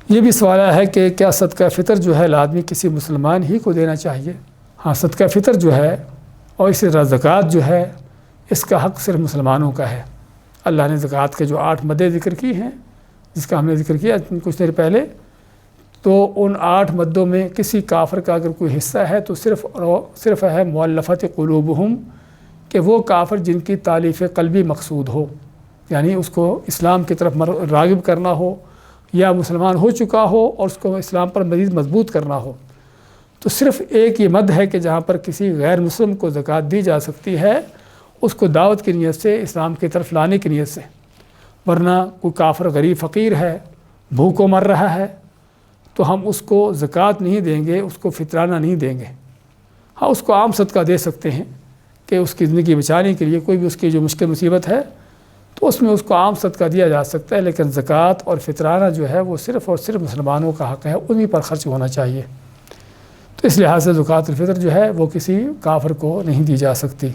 یہ بھی سوال ہے کہ کیا صدقہ فطر جو ہے لازمی کسی مسلمان ہی کو دینا چاہیے؟ ہاں، صدقہ فطر جو ہے اور اسی طرح زکوٰۃ جو ہے اس کا حق صرف مسلمانوں کا ہے۔ اللہ نے زکوٰۃ کے جو 8 مدیں ذکر کی ہیں، جس کا ہم نے ذکر کیا کچھ دیر پہلے، تو ان 8 مدوں میں کسی کافر کا اگر کوئی حصہ ہے تو صرف ہے مؤلفۃ قلوبہم، کہ وہ کافر جن کی تالیف قلبی مقصود ہو، یعنی اس کو اسلام کی طرف راغب کرنا ہو یا مسلمان ہو چکا ہو اور اس کو اسلام پر مزید مضبوط کرنا ہو، تو صرف ایک یہ مد ہے کہ جہاں پر کسی غیر مسلم کو زکوٰۃ دی جا سکتی ہے، اس کو دعوت کی نیت سے، اسلام کی طرف لانے کی نیت سے۔ ورنہ کوئی کافر غریب فقیر ہے، بھوکوں مر رہا ہے، تو ہم اس کو زکوٰۃ نہیں دیں گے، اس کو فطرانہ نہیں دیں گے۔ ہاں، اس کو عام صدقہ دے سکتے ہیں کہ اس کی زندگی بچانے کے لیے کوئی بھی اس کی جو مشکل مصیبت ہے تو اس میں اس کو عام صدقہ دیا جا سکتا ہے، لیکن زکوٰۃ اور فطرانہ جو ہے وہ صرف اور صرف مسلمانوں کا حق ہے، انہی پر خرچ ہونا چاہیے۔ تو اس لحاظ سے زکوٰۃ الفطر جو ہے وہ کسی کافر کو نہیں دی جا سکتی۔